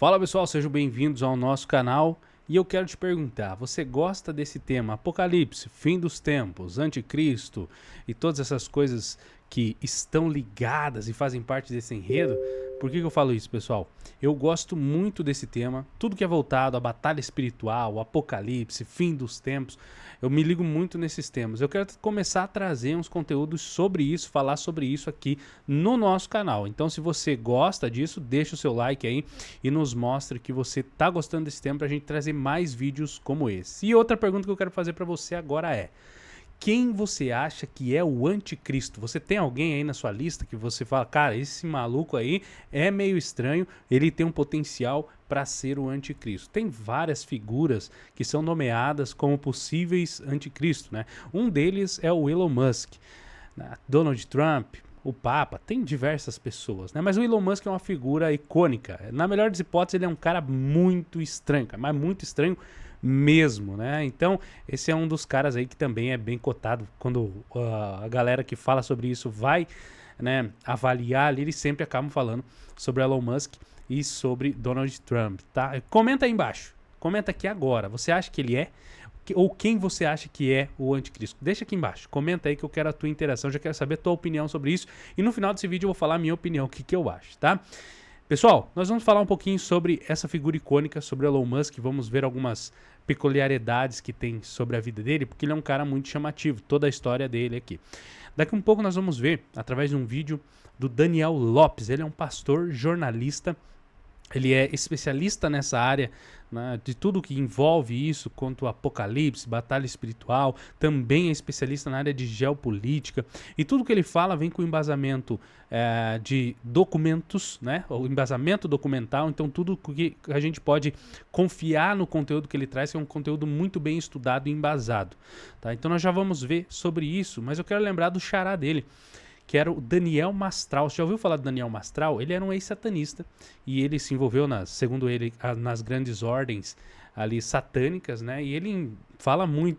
Fala pessoal, sejam bem-vindos ao nosso canal e eu quero te perguntar, você gosta desse tema Apocalipse, fim dos tempos, anticristo e todas essas coisas que estão ligadas e fazem parte desse enredo? Por que eu falo isso, pessoal? Eu gosto muito desse tema, tudo que é voltado à batalha espiritual, apocalipse, fim dos tempos, eu me ligo muito nesses temas. Eu quero começar a trazer uns conteúdos sobre isso, falar sobre isso aqui no nosso canal. Então, se você gosta disso, deixa o seu like aí e nos mostre que você tá gostando desse tema pra gente trazer mais vídeos como esse. E outra pergunta que eu quero fazer pra você agora é: quem você acha que é o anticristo? Você tem alguém aí na sua lista que você fala, cara, esse maluco aí é meio estranho, ele tem um potencial para ser o anticristo? Tem várias figuras que são nomeadas como possíveis anticristo, né? Um deles é o Elon Musk, né? Donald Trump, o Papa, tem diversas pessoas, né? Mas o Elon Musk é uma figura icônica. Na melhor das hipóteses, ele é um cara muito estranho, cara, mas muito estranho mesmo, né? Então, esse é um dos caras aí que também é bem cotado quando a galera que fala sobre isso vai, né, avaliar ali, eles sempre acabam falando sobre Elon Musk e sobre Donald Trump, tá? Comenta aí embaixo, comenta aqui agora, você acha que ele é? Ou quem você acha que é o anticristo? Deixa aqui embaixo, comenta aí que eu quero a tua interação, já quero saber a tua opinião sobre isso e no final desse vídeo eu vou falar a minha opinião, o que eu acho, tá? Pessoal, nós vamos falar um pouquinho sobre essa figura icônica, sobre Elon Musk, vamos ver algumas peculiaridades que tem sobre a vida dele, porque ele é um cara muito chamativo, toda a história dele aqui. Daqui um pouco nós vamos ver, através de um vídeo do Daniel Lopes, ele é um pastor, jornalista, ele é especialista nessa área, né, de tudo que envolve isso, quanto apocalipse, batalha espiritual, também é especialista na área de geopolítica, e tudo que ele fala vem com embasamento de documentos, né, o embasamento documental, então tudo que a gente pode confiar no conteúdo que ele traz, que é um conteúdo muito bem estudado e embasado. Tá? Então nós já vamos ver sobre isso, mas eu quero lembrar do xará dele, que era o Daniel Mastral. Você já ouviu falar do Daniel Mastral? Ele era um ex-satanista e ele se envolveu, segundo ele, nas grandes ordens ali satânicas, né? E ele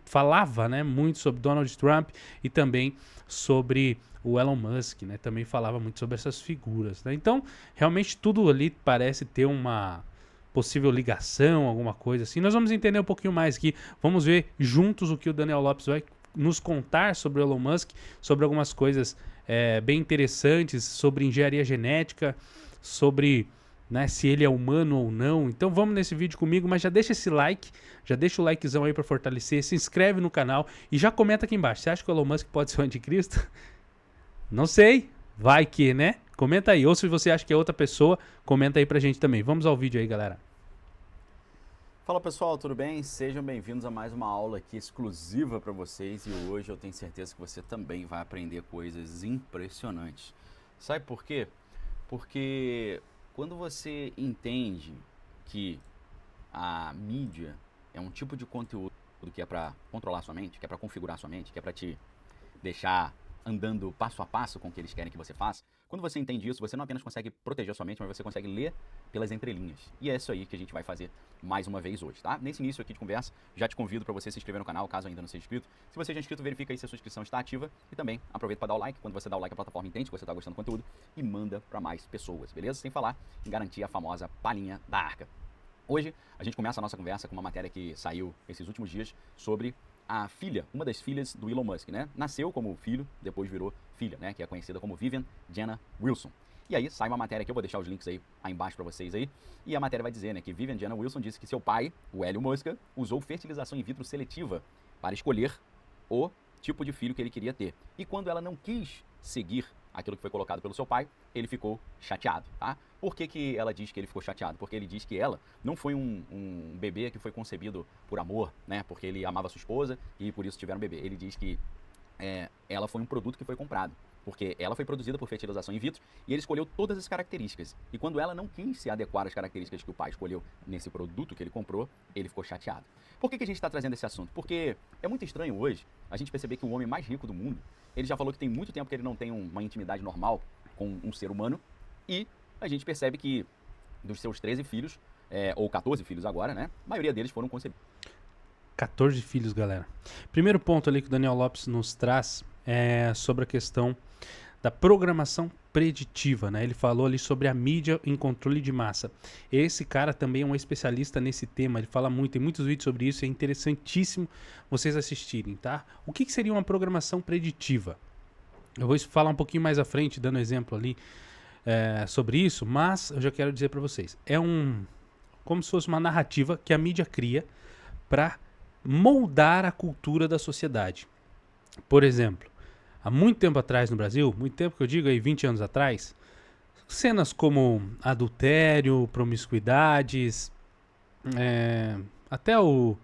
falava, né, muito sobre Donald Trump e também sobre o Elon Musk, né? Também falava muito sobre essas figuras, né? Então, realmente tudo ali parece ter uma possível ligação, alguma coisa assim. Nós vamos entender um pouquinho mais aqui. Vamos ver juntos o que o Daniel Lopes vai nos contar sobre o Elon Musk, sobre algumas coisas bem interessantes, sobre engenharia genética, sobre, né, se ele é humano ou não. Então vamos nesse vídeo comigo, mas já deixa esse like, já deixa o likezão aí para fortalecer, se inscreve no canal e já comenta aqui embaixo. Você acha que o Elon Musk pode ser o anticristo? Não sei, vai que, né? Comenta aí, ou se você acha que é outra pessoa, comenta aí pra gente também. Vamos ao vídeo aí, galera. Fala pessoal, tudo bem? Sejam bem-vindos a mais uma aula aqui exclusiva para vocês e hoje eu tenho certeza que você também vai aprender coisas impressionantes. Sabe por quê? Porque quando você entende que a mídia é um tipo de conteúdo que é para controlar sua mente, que é para configurar sua mente, que é para te deixar andando passo a passo com o que eles querem que você faça, quando você entende isso, você não apenas consegue proteger a sua mente, mas você consegue ler pelas entrelinhas. E é isso aí que a gente vai fazer mais uma vez hoje, tá? Nesse início aqui de conversa, já te convido para você se inscrever no canal, caso ainda não seja inscrito. Se você já é inscrito, verifica aí se a sua inscrição está ativa. E também aproveita para dar o like. Quando você dá o like, a plataforma entende que você está gostando do conteúdo e manda para mais pessoas, beleza? Sem falar em garantir a famosa palhinha da arca. Hoje, a gente começa a nossa conversa com uma matéria que saiu esses últimos dias sobre a filha, uma das filhas do Elon Musk, né? Nasceu como filho, depois virou filha, né? Que é conhecida como Vivian Jenna Wilson. E aí sai uma matéria que eu vou deixar os links aí embaixo para vocês aí. E a matéria vai dizer, né, que Vivian Jenna Wilson disse que seu pai, o Elon Musk, usou fertilização in vitro seletiva para escolher o tipo de filho que ele queria ter. E quando ela não quis seguir aquilo que foi colocado pelo seu pai, ele ficou chateado, tá? Por que ela diz que ele ficou chateado? Porque ele diz que ela não foi um bebê que foi concebido por amor, né? Porque ele amava sua esposa e por isso tiveram um bebê. Ele diz que ela foi um produto que foi comprado, porque ela foi produzida por fertilização in vitro e ele escolheu todas as características. E quando ela não quis se adequar às características que o pai escolheu nesse produto que ele comprou, ele ficou chateado. Por que a gente está trazendo esse assunto? Porque é muito estranho hoje a gente perceber que o homem mais rico do mundo, ele já falou que tem muito tempo que ele não tem uma intimidade normal com um ser humano, e a gente percebe que dos seus 13 filhos, ou 14 filhos agora, né, a maioria deles foram concebidos. 14 filhos, galera. Primeiro ponto ali que o Daniel Lopes nos traz é sobre a questão da programação preditiva, né? Ele falou ali sobre a mídia em controle de massa. Esse cara também é um especialista nesse tema, ele fala muito, tem muitos vídeos sobre isso, é interessantíssimo vocês assistirem, tá? O que seria uma programação preditiva? Eu vou falar um pouquinho mais à frente, dando exemplo ali sobre isso, mas eu já quero dizer para vocês, como se fosse uma narrativa que a mídia cria para moldar a cultura da sociedade. Por exemplo, há muito tempo atrás no Brasil, muito tempo que eu digo aí, 20 anos atrás, cenas como adultério, promiscuidades, até o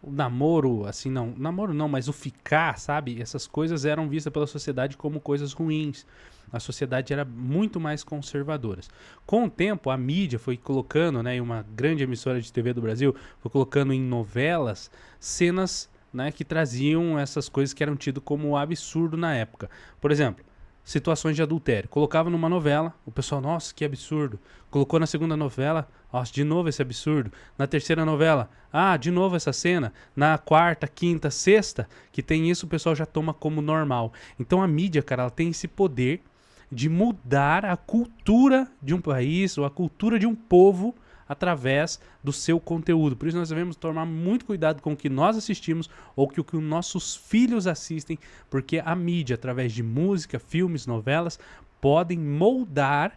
namoro, assim, namoro não, mas o ficar, sabe? Essas coisas eram vistas pela sociedade como coisas ruins. A sociedade era muito mais conservadora. Com o tempo, a mídia foi colocando, né, em uma grande emissora de TV do Brasil, foi colocando em novelas cenas, né, que traziam essas coisas que eram tidas como absurdo na época. Por exemplo, situações de adultério. Colocava numa novela, o pessoal, nossa, que absurdo. Colocou na segunda novela, nossa, de novo esse absurdo. Na terceira novela, de novo essa cena. Na quarta, quinta, sexta, que tem isso, o pessoal já toma como normal. Então a mídia, cara, ela tem esse poder de mudar a cultura de um país ou a cultura de um povo através do seu conteúdo. Por isso nós devemos tomar muito cuidado com o que nós assistimos ou com o que os nossos filhos assistem, porque a mídia, através de música, filmes, novelas, podem moldar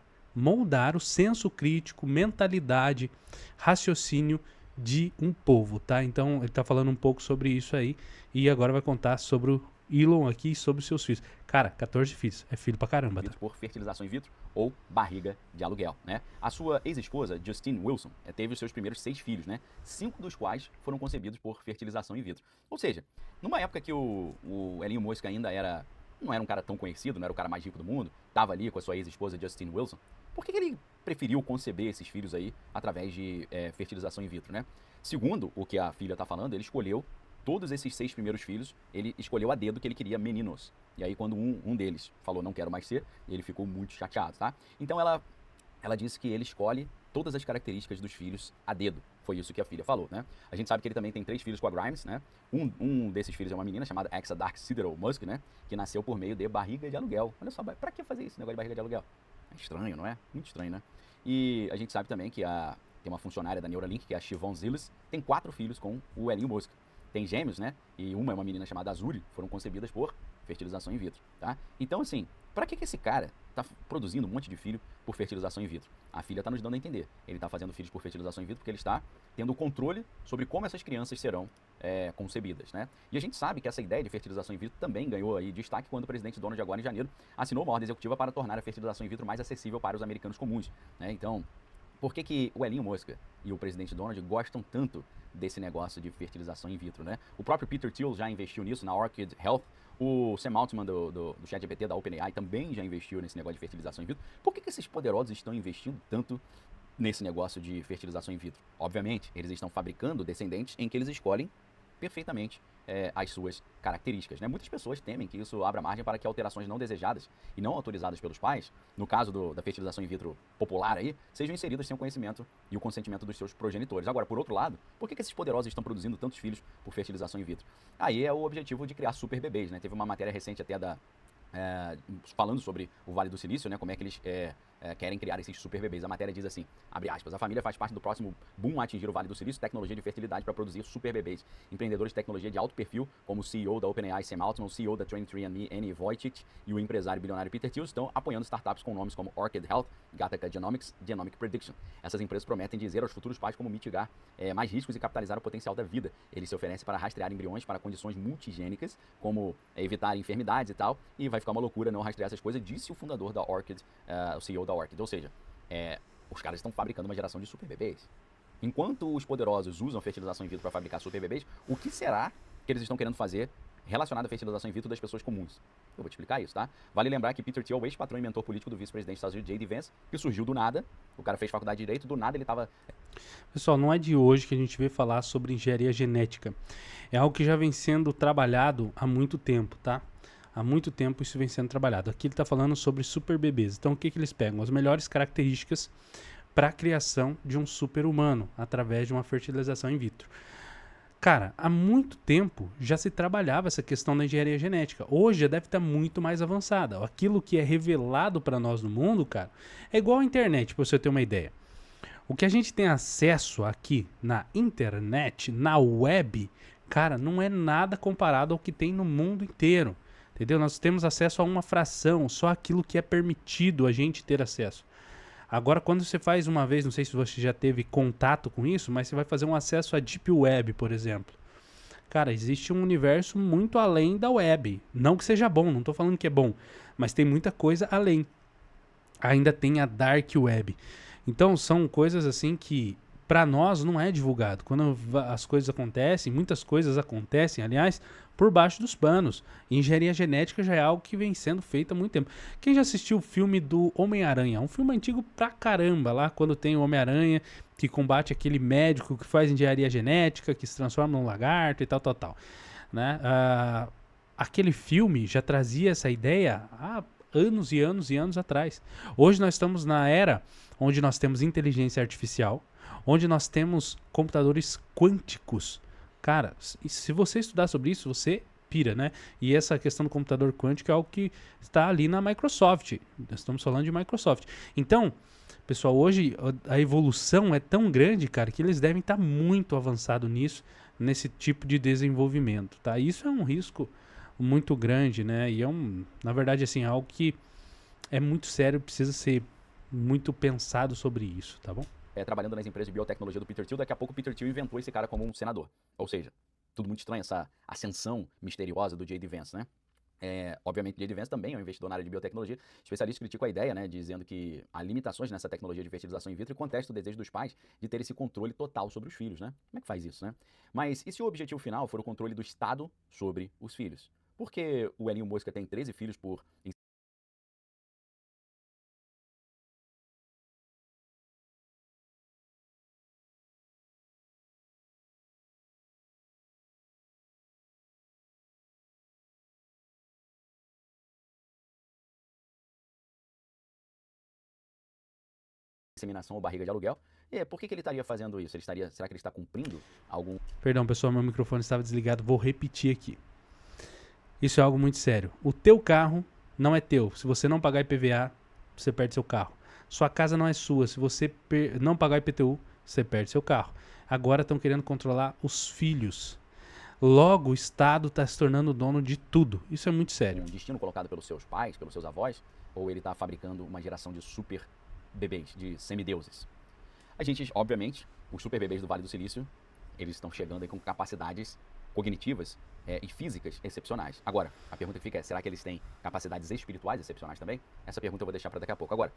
o senso crítico, mentalidade, raciocínio de um povo, tá? Então ele tá falando um pouco sobre isso aí e agora vai contar sobre o Elon aqui e sobre os seus filhos. Cara, 14 filhos. É filho pra caramba, tá? Por fertilização in vitro ou barriga de aluguel, né? A sua ex-esposa, Justine Wilson, teve os seus primeiros 6 filhos, né? 5 dos quais foram concebidos por fertilização in vitro. Ou seja, numa época que o Elon Musk ainda não era um cara tão conhecido, não era o cara mais rico do mundo, tava ali com a sua ex-esposa, Justine Wilson, por que ele preferiu conceber esses filhos aí através de fertilização in vitro, né? Segundo o que a filha tá falando, ele escolheu todos esses 6 primeiros filhos, ele escolheu a dedo que ele queria meninos. E aí quando um deles falou não quero mais ser, ele ficou muito chateado, tá? Então ela disse que ele escolhe todas as características dos filhos a dedo. Foi isso que a filha falou, né? A gente sabe que ele também tem 3 filhos com a Grimes, né? Um desses filhos é uma menina chamada Exa Dark Sideral Musk, né? Que nasceu por meio de barriga de aluguel. Olha só, pra que fazer esse negócio de barriga de aluguel? É estranho, não é? Muito estranho, né? E a gente sabe também que tem uma funcionária da Neuralink, que é a Siobhan Zilis, tem 4 filhos com o Elon Musk. Tem gêmeos, né? E uma é uma menina chamada Azuri, foram concebidas por fertilização in vitro, tá? Então, assim, pra que esse cara tá produzindo um monte de filho por fertilização in vitro? A filha tá nos dando a entender. Ele tá fazendo filhos por fertilização in vitro porque ele está tendo o controle sobre como essas crianças serão concebidas, né? E a gente sabe que essa ideia de fertilização in vitro também ganhou aí destaque quando o presidente Donald agora em janeiro assinou uma ordem executiva para tornar a fertilização in vitro mais acessível para os americanos comuns, né? Então, por que o Elon Musk e o presidente Donald gostam tanto desse negócio de fertilização in vitro, né? O próprio Peter Thiel já investiu nisso na Orchid Health. O Sam Altman do ChatGPT, da OpenAI, também já investiu nesse negócio de fertilização in vitro. Por que esses poderosos estão investindo tanto nesse negócio de fertilização in vitro? Obviamente, eles estão fabricando descendentes em que eles escolhem perfeitamente as suas características, né? Muitas pessoas temem que isso abra margem para que alterações não desejadas e não autorizadas pelos pais, no caso da fertilização in vitro popular aí, sejam inseridas sem o conhecimento e o consentimento dos seus progenitores. Agora, por outro lado, por que esses poderosos estão produzindo tantos filhos por fertilização in vitro? Aí é o objetivo de criar super bebês, né? Teve uma matéria recente até falando sobre o Vale do Silício, né? Como é que eles querem criar esses super bebês. A matéria diz assim, abre aspas, a família faz parte do próximo boom a atingir o Vale do Silício, tecnologia de fertilidade para produzir super bebês. Empreendedores de tecnologia de alto perfil, como o CEO da OpenAI, Sam Altman, o CEO da 23andMe, Annie Wojcik, e o empresário bilionário Peter Thiel estão apoiando startups com nomes como Orchid Health, Gattaca Genomics, Genomic Prediction. Essas empresas prometem dizer aos futuros pais como mitigar mais riscos e capitalizar o potencial da vida. Eles se oferecem para rastrear embriões para condições multigênicas, como evitar enfermidades e tal, e vai ficar uma loucura não rastrear essas coisas, disse o fundador da Orchid, o CEO da Orchid. Ou seja, os caras estão fabricando uma geração de super bebês. Enquanto os poderosos usam fertilização in vitro para fabricar super bebês, o que será que eles estão querendo fazer relacionado à fertilização in vitro das pessoas comuns? Eu vou te explicar isso, tá? Vale lembrar que Peter Thiel, ex-patrão e mentor político do vice-presidente dos Estados Unidos, J.D. Vance, que surgiu do nada, o cara fez faculdade de Direito, do nada ele estava... Pessoal, não é de hoje que a gente vê falar sobre engenharia genética. É algo que já vem sendo trabalhado há muito tempo, tá? Há muito tempo isso vem sendo trabalhado. Aqui ele está falando sobre super bebês. Então o que eles pegam? As melhores características para a criação de um super humano através de uma fertilização in vitro. Cara, há muito tempo já se trabalhava essa questão da engenharia genética. Hoje já deve estar muito mais avançada. Aquilo que é revelado para nós no mundo, cara, é igual à internet, para você ter uma ideia. O que a gente tem acesso aqui na internet, na web, cara, não é nada comparado ao que tem no mundo inteiro. Entendeu? Nós temos acesso a uma fração, só aquilo que é permitido a gente ter acesso. Agora, quando você faz uma vez, não sei se você já teve contato com isso, mas você vai fazer um acesso à Deep Web, por exemplo. Cara, existe um universo muito além da web. Não que seja bom, não estou falando que é bom, mas tem muita coisa além. Ainda tem a Dark Web. Então, são coisas assim que para nós não é divulgado. Quando as coisas acontecem, muitas coisas acontecem, aliás, por baixo dos panos. Engenharia genética já é algo que vem sendo feito há muito tempo. Quem já assistiu o filme do Homem-Aranha? Um filme antigo pra caramba, lá quando tem o Homem-Aranha que combate aquele médico que faz engenharia genética, que se transforma num lagarto e tal, tal, tal. Né? Aquele filme já trazia essa ideia há anos e anos e anos atrás. Hoje nós estamos na era onde nós temos inteligência artificial, onde nós temos computadores quânticos. Cara, se você estudar sobre isso, você pira, né? E essa questão do computador quântico é algo que está ali na Microsoft. Nós estamos falando de Microsoft. Então, pessoal, hoje a evolução é tão grande, cara, que eles devem estar muito avançados nisso, nesse tipo de desenvolvimento, tá? Isso é um risco muito grande, né? E na verdade, assim, é algo que é muito sério, precisa ser muito pensado sobre isso, tá bom? Trabalhando nas empresas de biotecnologia do Peter Thiel, daqui a pouco o Peter Thiel inventou esse cara como um senador. Ou seja, tudo muito estranho, essa ascensão misteriosa do J.D. Vance, né? Obviamente, J.D. Vance também é um investidor na área de biotecnologia. Especialistas criticam a ideia, né, dizendo que há limitações nessa tecnologia de fertilização in vitro e contesta o desejo dos pais de ter esse controle total sobre os filhos, né? Como é que faz isso, né? Mas e se o objetivo final for o controle do Estado sobre os filhos? Por que o Elon Musk tem 13 filhos por inseminação ou barriga de aluguel? Por que ele estaria fazendo isso? Será que ele está cumprindo algum... Perdão, pessoal, meu microfone estava desligado, vou repetir aqui. Isso é algo muito sério. O teu carro não é teu. Se você não pagar IPVA, você perde seu carro. Sua casa não é sua. Se você não pagar IPTU, você perde seu carro. Agora estão querendo controlar os filhos. Logo, o Estado está se tornando dono de tudo. Isso é muito sério. Um destino colocado pelos seus pais, pelos seus avós? Ou ele está fabricando uma geração de super bebês, de semideuses? A gente, obviamente, os super bebês do Vale do Silício, eles estão chegando aí com capacidades cognitivas e físicas excepcionais. Agora, a pergunta que fica é, será que eles têm capacidades espirituais excepcionais também? Essa pergunta eu vou deixar para daqui a pouco. Agora,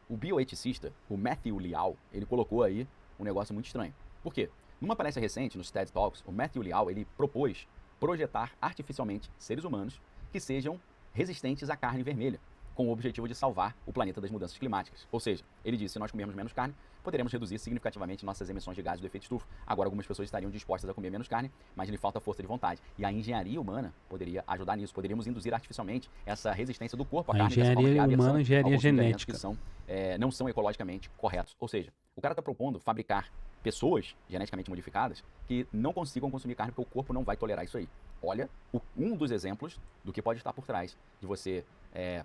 o bioeticista, o Matthew Liao, ele colocou aí um negócio muito estranho. Por quê? Numa palestra recente, nos TED Talks, o Matthew Liao, ele propôs projetar artificialmente seres humanos que sejam resistentes à carne vermelha, com o objetivo de salvar o planeta das mudanças climáticas. Ou seja, ele disse, se nós comermos menos carne, poderemos reduzir significativamente nossas emissões de gases do efeito estufa. Agora, algumas pessoas estariam dispostas a comer menos carne, mas lhe falta força de vontade. E a engenharia humana poderia ajudar nisso. Poderíamos induzir artificialmente essa resistência do corpo à carne. Engenharia humana, engenharia genética. Que não são ecologicamente corretos. Ou seja, o cara está propondo fabricar pessoas geneticamente modificadas que não consigam consumir carne porque o corpo não vai tolerar isso aí. Olha, um dos exemplos do que pode estar por trás de você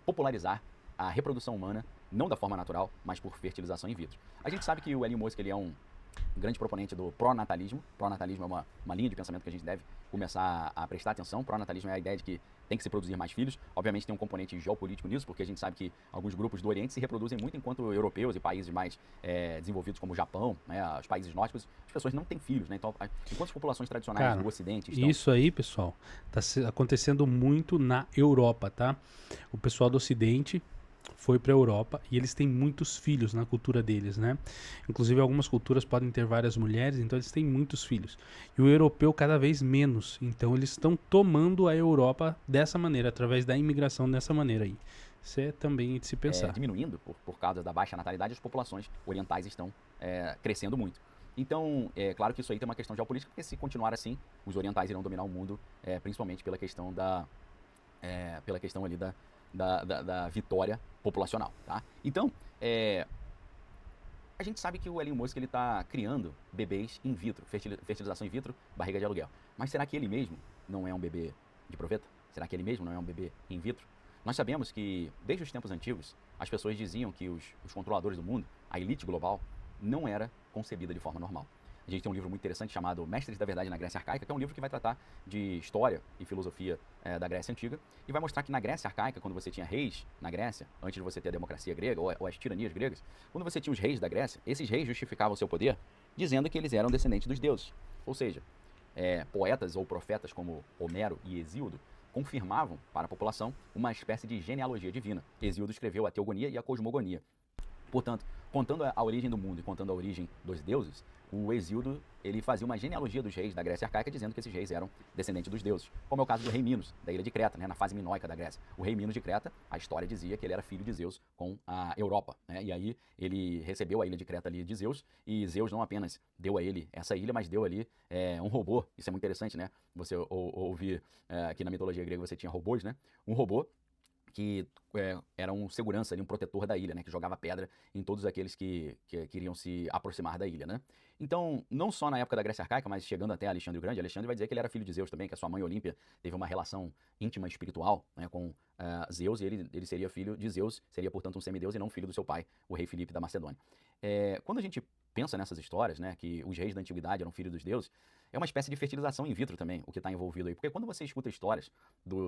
popularizar a reprodução humana, não da forma natural, mas por fertilização in vitro. A gente sabe que o Elon Musk ele é um grande proponente do pró-natalismo. Pró-natalismo é uma linha de pensamento que a gente deve começar a prestar atenção. Pró-natalismo é a ideia de que tem que se produzir mais filhos. Obviamente tem um componente geopolítico nisso, porque a gente sabe que alguns grupos do Oriente se reproduzem muito, enquanto europeus e países mais desenvolvidos como o Japão, né, os países nórdicos, as pessoas não têm filhos, né? Então, enquanto as populações tradicionais do Ocidente estão... Isso aí, pessoal, está acontecendo muito na Europa, tá? O pessoal do Ocidente foi para a Europa e eles têm muitos filhos na cultura deles, né? Inclusive algumas culturas podem ter várias mulheres, então eles têm muitos filhos. E o europeu cada vez menos, então eles estão tomando a Europa dessa maneira, através da imigração dessa maneira aí. Isso é também de se pensar. Diminuindo por causa da baixa natalidade, as populações orientais estão crescendo muito. Então, é claro que isso aí tem uma questão geopolítica, porque se continuar assim, os orientais irão dominar o mundo, principalmente pela questão ali da vitória populacional, tá? Então, A gente sabe que o Elon Musk ele está criando bebês in vitro, fertilização in vitro, barriga de aluguel. Mas será que ele mesmo não é um bebê de proveta? Será que ele mesmo não é um bebê in vitro? Nós sabemos que, desde os tempos antigos, as pessoas diziam que os controladores do mundo, a elite global, não era concebida de forma normal. A gente tem um livro muito interessante chamado Mestres da Verdade na Grécia Arcaica, que é um livro que vai tratar de história e filosofia da Grécia Antiga, e vai mostrar que na Grécia Arcaica, quando você tinha reis na Grécia, antes de você ter a democracia grega ou as tiranias gregas, quando você tinha os reis da Grécia, esses reis justificavam o seu poder dizendo que eles eram descendentes dos deuses. Ou seja, poetas ou profetas como Homero e Hesíodo confirmavam para a população uma espécie de genealogia divina. Hesíodo escreveu a Teogonia e a Cosmogonia. Portanto, contando a origem do mundo e contando a origem dos deuses, o Hesíodo ele fazia uma genealogia dos reis da Grécia Arcaica, dizendo que esses reis eram descendentes dos deuses, como é o caso do rei Minos, da ilha de Creta, né, na fase minoica da Grécia. O rei Minos de Creta, a história dizia que ele era filho de Zeus com a Europa, né, e aí ele recebeu a ilha de Creta ali de Zeus, e Zeus não apenas deu a ele essa ilha, mas deu ali um robô. Isso é muito interessante, né? Você ouvir que na mitologia grega você tinha robôs, né? Um robô que era um segurança ali, um protetor da ilha, né, que jogava pedra em todos aqueles que queriam se aproximar da ilha, né. Então, não só na época da Grécia Arcaica, mas chegando até Alexandre o Grande, Alexandre vai dizer que ele era filho de Zeus também, que a sua mãe Olímpia teve uma relação íntima espiritual, né, com Zeus, e ele seria filho de Zeus, seria, portanto, um semideus e não filho do seu pai, o rei Filipe da Macedônia. Quando a gente pensa nessas histórias, né, que os reis da antiguidade eram filhos dos deuses, é uma espécie de fertilização in vitro também, o que está envolvido aí. Porque quando você escuta histórias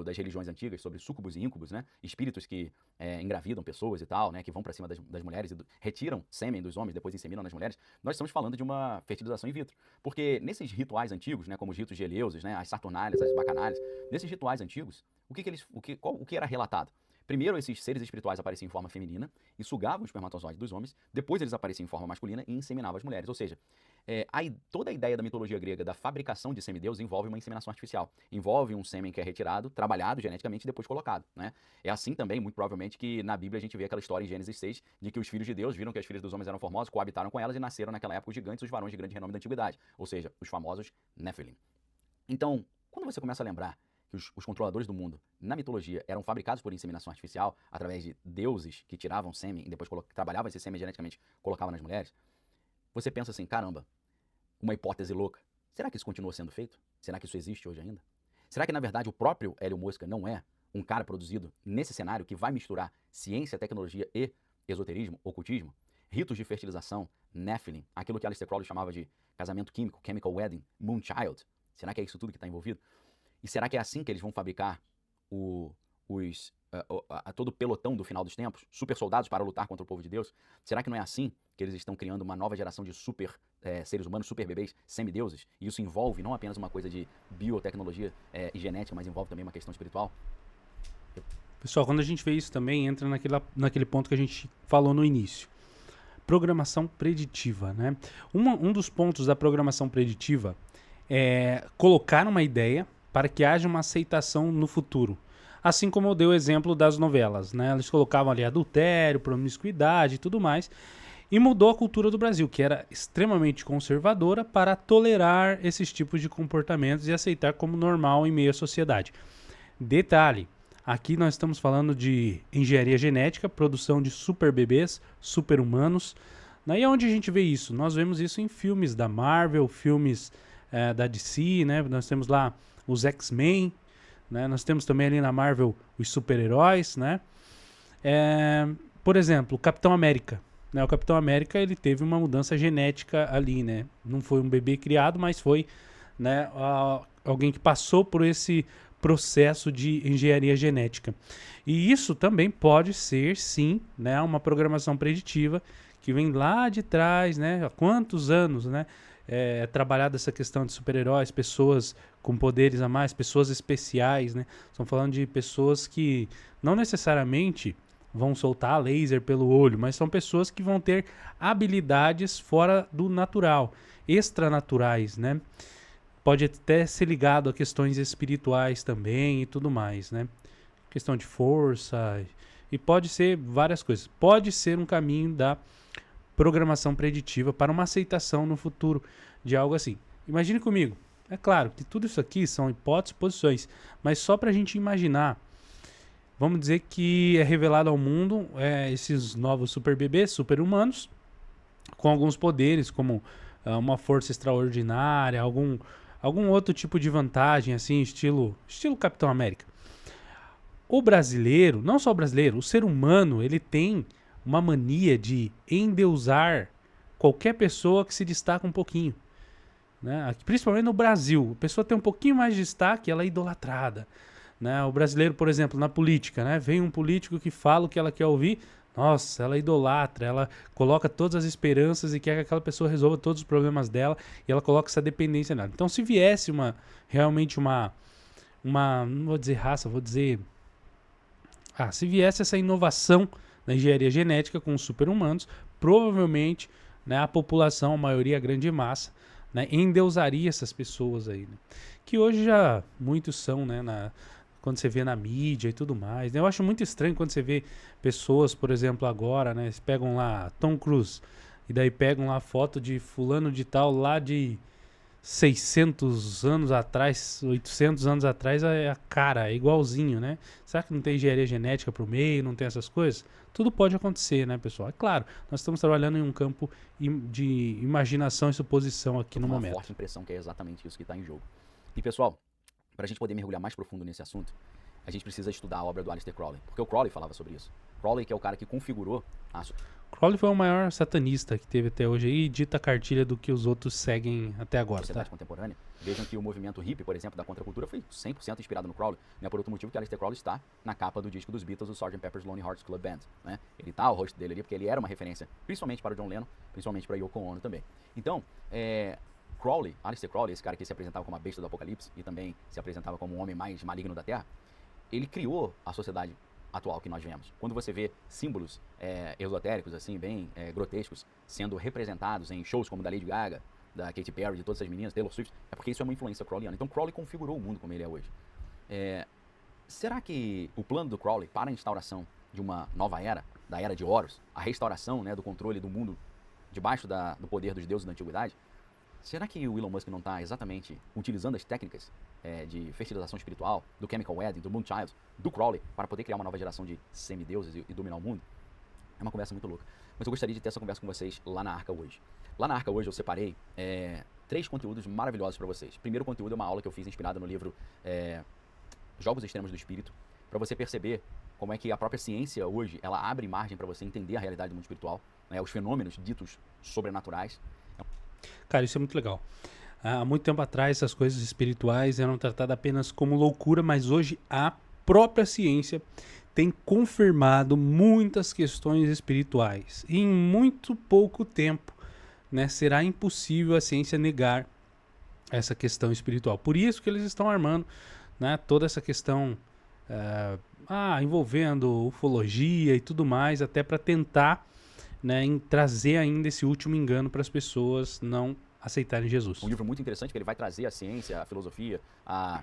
das religiões antigas sobre súcubos e íncubos, né, espíritos que engravidam pessoas e tal, né, que vão para cima das mulheres e retiram sêmen dos homens, depois inseminam nas mulheres, nós estamos falando de uma fertilização in vitro. Porque nesses rituais antigos, né, como os ritos de Eleusis, né, as Saturnálias, as Bacanalias, nesses rituais antigos, o que era relatado? Primeiro, esses seres espirituais apareciam em forma feminina e sugavam o espermatozoide dos homens, depois eles apareciam em forma masculina e inseminavam as mulheres. Ou seja, toda a ideia da mitologia grega da fabricação de semideuses envolve uma inseminação artificial. Envolve um sêmen que é retirado, trabalhado geneticamente e depois colocado, né? É assim também, muito provavelmente, que na Bíblia a gente vê aquela história em Gênesis 6 de que os filhos de Deus viram que as filhas dos homens eram formosos, coabitaram com elas e nasceram naquela época os gigantes, os varões de grande renome da antiguidade. Ou seja, os famosos Nephilim. Então, quando você começa a lembrar que os controladores do mundo, na mitologia, eram fabricados por inseminação artificial, através de deuses que tiravam sêmen e depois trabalhavam esse sêmen geneticamente, colocavam nas mulheres, você pensa assim, caramba, uma hipótese louca. Será que isso continua sendo feito? Será que isso existe hoje ainda? Será que, na verdade, o próprio Elon Musk não é um cara produzido nesse cenário que vai misturar ciência, tecnologia e esoterismo, ocultismo? Ritos de fertilização, Nephilim, aquilo que Aleister Crowley chamava de casamento químico, chemical wedding, moonchild. Será que é isso tudo que está envolvido? E será que é assim que eles vão fabricar todo o pelotão do final dos tempos, super soldados para lutar contra o povo de Deus? Será que não é assim que eles estão criando uma nova geração de super seres humanos, super bebês, semideuses? E isso envolve não apenas uma coisa de biotecnologia e genética, mas envolve também uma questão espiritual? Pessoal, quando a gente vê isso também, entra naquele ponto que a gente falou no início. Programação preditiva, né? Um dos pontos da programação preditiva é colocar uma ideia para que haja uma aceitação no futuro. Assim como eu dei o exemplo das novelas, né? Eles colocavam ali adultério, promiscuidade e tudo mais, e mudou a cultura do Brasil, que era extremamente conservadora, para tolerar esses tipos de comportamentos e aceitar como normal em meio à sociedade. Detalhe, aqui nós estamos falando de engenharia genética, produção de super bebês, super humanos. E onde a gente vê isso? Nós vemos isso em filmes da Marvel, filmes da DC, né? Nós temos lá os X-Men, né? Nós temos também ali na Marvel os super-heróis, né? Por exemplo, o Capitão América, né? O Capitão América, ele teve uma mudança genética ali, né? Não foi um bebê criado, mas foi, né, alguém que passou por esse processo de engenharia genética. E isso também pode ser, sim, né, uma programação preditiva que vem lá de trás, né? Há quantos anos, né? Trabalhada essa questão de super-heróis, pessoas com poderes a mais, pessoas especiais, né? Estamos falando de pessoas que não necessariamente vão soltar laser pelo olho, mas são pessoas que vão ter habilidades fora do natural, extranaturais, né? Pode até ser ligado a questões espirituais também e tudo mais, né? Questão de força, e pode ser várias coisas. Pode ser um caminho da programação preditiva para uma aceitação no futuro de algo assim. Imagine comigo. É claro que tudo isso aqui são hipóteses, posições, mas só para a gente imaginar, vamos dizer que é revelado ao mundo esses novos super bebês, super humanos, com alguns poderes, como uma força extraordinária, algum outro tipo de vantagem, assim, estilo Capitão América. O brasileiro, não só o brasileiro, o ser humano, ele tem uma mania de endeusar qualquer pessoa que se destaca um pouquinho. Né? Principalmente no Brasil, a pessoa tem um pouquinho mais de destaque, ela é idolatrada. Né? O brasileiro, por exemplo, na política, né? Vem um político que fala o que ela quer ouvir, nossa, ela idolatra, ela coloca todas as esperanças e quer que aquela pessoa resolva todos os problemas dela e ela coloca essa dependência nela. Então, se viesse realmente uma não vou dizer raça, vou dizer... se viesse essa inovação na engenharia genética com os super-humanos, provavelmente, né, a população, a maioria, a grande massa, né, endeusaria essas pessoas aí, né? Que hoje já muitos são, né, quando você vê na mídia e tudo mais, né? Eu acho muito estranho quando você vê pessoas, por exemplo, agora, né, eles pegam lá Tom Cruise e daí pegam lá a foto de fulano de tal lá de 600 anos atrás, 800 anos atrás, a cara é igualzinho, né? Será que não tem engenharia genética pro meio, não tem essas coisas? Tudo pode acontecer, né, pessoal? É claro, nós estamos trabalhando em um campo de imaginação e suposição aqui no momento. Uma forte impressão que é exatamente isso que está em jogo. E, pessoal, para a gente poder mergulhar mais profundo nesse assunto, a gente precisa estudar a obra do Aleister Crowley, porque o Crowley falava sobre isso. Crowley, que é o cara que configurou a... Crowley foi o maior satanista que teve até hoje e dita a cartilha do que os outros seguem até agora. Sociedade contemporânea. Vejam que o movimento hippie, por exemplo, da contracultura foi 100% inspirado no Crowley. Não é por outro motivo que Aleister Crowley está na capa do disco dos Beatles, o Sgt. Pepper's Lonely Hearts Club Band. Né? Ele tá, o rosto dele ali, porque ele era uma referência, principalmente para o John Lennon, principalmente para Yoko Ono também. Então, Crowley, Aleister Crowley, esse cara que se apresentava como a besta do apocalipse e também se apresentava como o homem mais maligno da Terra, ele criou a sociedade atual que nós vemos. Quando você vê símbolos esotéricos, assim, bem grotescos, sendo representados em shows como da Lady Gaga, da Katy Perry, de todas essas meninas, Taylor Swift, é porque isso é uma influência crowleyana. Então Crowley configurou o mundo como ele é hoje. Será que o plano do Crowley para a instauração de uma nova era, da Era de Horus, a restauração, né, do controle do mundo debaixo do poder dos deuses da antiguidade, será que o Elon Musk não está exatamente utilizando as técnicas de fertilização espiritual, do Chemical Wedding, do Moonchild, do Crowley, para poder criar uma nova geração de semideuses e dominar o mundo? É uma conversa muito louca. Mas eu gostaria de ter essa conversa com vocês lá na Arca hoje. Lá na Arca hoje eu separei 3 conteúdos maravilhosos para vocês. O primeiro conteúdo é uma aula que eu fiz inspirada no livro Jogos Extremos do Espírito, para você perceber como é que a própria ciência hoje, ela abre margem para você entender a realidade do mundo espiritual, né, os fenômenos ditos sobrenaturais. Cara, isso é muito legal. Há muito tempo atrás, essas coisas espirituais eram tratadas apenas como loucura, mas hoje a própria ciência tem confirmado muitas questões espirituais. E em muito pouco tempo, né, será impossível a ciência negar essa questão espiritual. Por isso que eles estão armando, né, toda essa questão envolvendo ufologia e tudo mais, até para tentar, né, trazer ainda esse último engano para as pessoas não aceitarem Jesus. Um livro muito interessante que ele vai trazer a ciência, a filosofia, a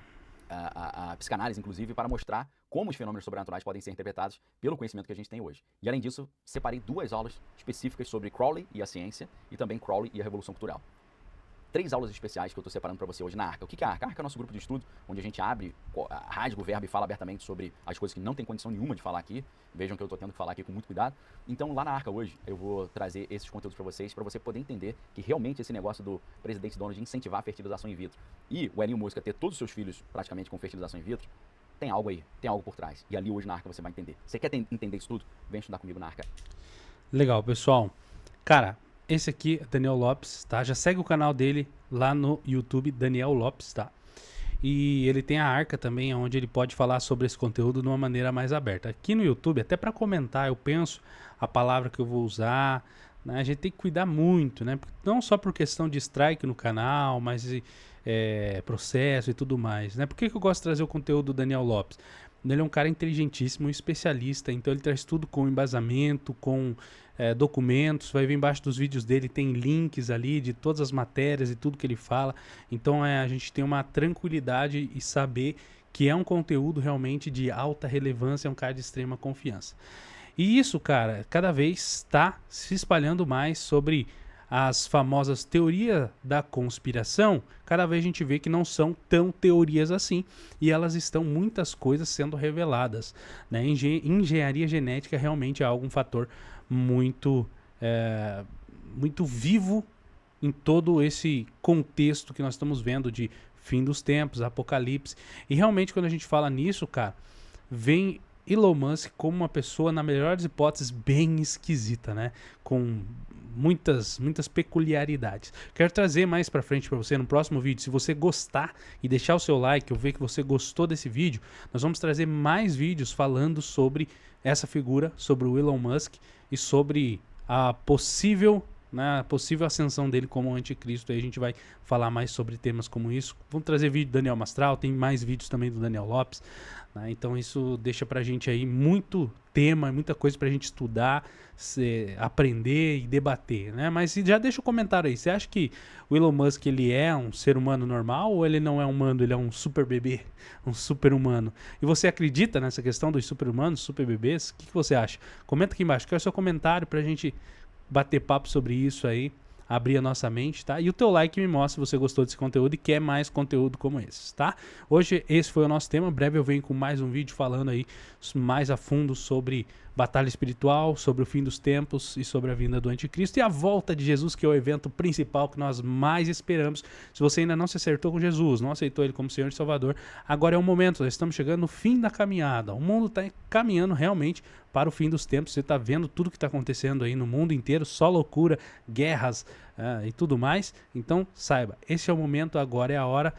psicanálise, inclusive, para mostrar como os fenômenos sobrenaturais podem ser interpretados pelo conhecimento que a gente tem hoje. E além disso, separei 2 aulas específicas sobre Crowley e a ciência e também Crowley e a Revolução Cultural. 3 aulas especiais que eu estou separando para você hoje na Arca. O que é a Arca? A Arca é o nosso grupo de estudo, onde a gente abre, rasga o verbo e fala abertamente sobre as coisas que não tem condição nenhuma de falar aqui. Vejam que eu estou tendo que falar aqui com muito cuidado. Então, lá na Arca hoje, eu vou trazer esses conteúdos para você poder entender que realmente esse negócio do presidente Donald de incentivar a fertilização in vitro e o Elon Musk ter todos os seus filhos praticamente com fertilização in vitro, tem algo aí, tem algo por trás. E ali hoje na Arca você vai entender. Você quer entender isso tudo? Vem estudar comigo na Arca. Legal, pessoal. Cara, esse aqui é Daniel Lopes, tá? Já segue o canal dele lá no YouTube, Daniel Lopes, tá? E ele tem a Arca também, onde ele pode falar sobre esse conteúdo de uma maneira mais aberta. Aqui no YouTube, até para comentar, eu penso a palavra que eu vou usar, né? A gente tem que cuidar muito, né? Não só por questão de strike no canal, mas processo e tudo mais, né? Por que eu gosto de trazer o conteúdo do Daniel Lopes? Ele é um cara inteligentíssimo, um especialista, então ele traz tudo com embasamento, com documentos, vai ver embaixo dos vídeos dele, tem links ali de todas as matérias e tudo que ele fala, então a gente tem uma tranquilidade e saber que é um conteúdo realmente de alta relevância, é um cara de extrema confiança. E isso, cara, cada vez está se espalhando mais sobre as famosas teorias da conspiração. Cada vez a gente vê que não são tão teorias assim e elas estão muitas coisas sendo reveladas, né? Engenharia genética realmente é um fator muito muito vivo em todo esse contexto que nós estamos vendo de fim dos tempos, apocalipse. E realmente quando a gente fala nisso, cara, vem Elon Musk como uma pessoa, na melhor das hipóteses, bem esquisita, né? Com muitas peculiaridades. Quero trazer mais pra frente pra você no próximo vídeo. Se você gostar e deixar o seu like, eu ver que você gostou desse vídeo, nós vamos trazer mais vídeos falando sobre essa figura, sobre o Elon Musk e sobre a possível ascensão dele como anticristo. Aí a gente vai falar mais sobre temas como isso. Vamos trazer vídeo do Daniel Mastral, tem mais vídeos também do Daniel Lopes, né? Então isso deixa pra gente aí muito tema, muita coisa pra gente estudar, aprender e debater, né? Mas já deixa o comentário aí, você acha que o Elon Musk ele é um ser humano normal ou ele não é humano, ele é um super bebê, um super humano? E você acredita nessa questão dos super humanos, super bebês? O que você acha? Comenta aqui embaixo, quero o seu comentário pra gente bater papo sobre isso aí, abrir a nossa mente, tá? E o teu like me mostra se você gostou desse conteúdo e quer mais conteúdo como esse, tá? Hoje esse foi o nosso tema, em breve eu venho com mais um vídeo falando aí mais a fundo sobre batalha espiritual, sobre o fim dos tempos e sobre a vinda do anticristo e a volta de Jesus, que é o evento principal que nós mais esperamos. Se você ainda não se acertou com Jesus, não aceitou ele como Senhor e Salvador, agora é o momento, nós estamos chegando no fim da caminhada, o mundo está caminhando realmente para o fim dos tempos. Você está vendo tudo que está acontecendo aí no mundo inteiro, só loucura, guerras e tudo mais. Então saiba, esse é o momento, agora é a hora.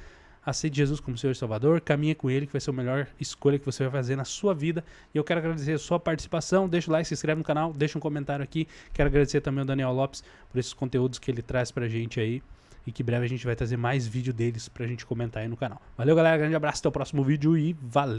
Aceite Jesus como Senhor e Salvador, caminha com Ele, que vai ser a melhor escolha que você vai fazer na sua vida. E eu quero agradecer a sua participação, deixa o like, se inscreve no canal, deixa um comentário aqui. Quero agradecer também ao Daniel Lopes por esses conteúdos que ele traz pra gente aí. E que em breve a gente vai trazer mais vídeo deles pra gente comentar aí no canal. Valeu, galera, grande abraço, até o próximo vídeo e valeu!